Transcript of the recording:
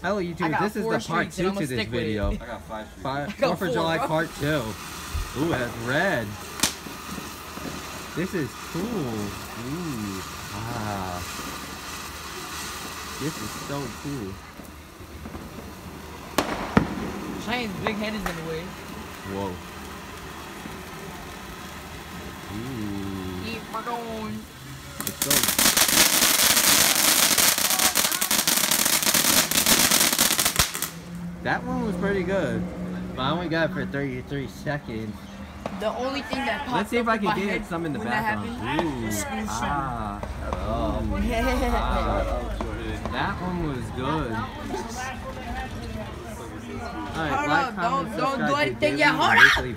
Hello YouTube, this is the part 2 to this video. I got 5 streaks. 4th of July part 2. Ooh, that's red. This is cool. Ooh, ah. This is so cool. Shane's big head is in the way. Whoa. Ooh. Keep going. Let's go. That one was pretty good, but I only got it for 33 seconds. The only thing that popped Let's see if I can get some in the when background. that Ooh. happened, That one was good. Alright, Hold like, up, comment, don't do subscribe to anything Daily yet. Hold and up. Weekly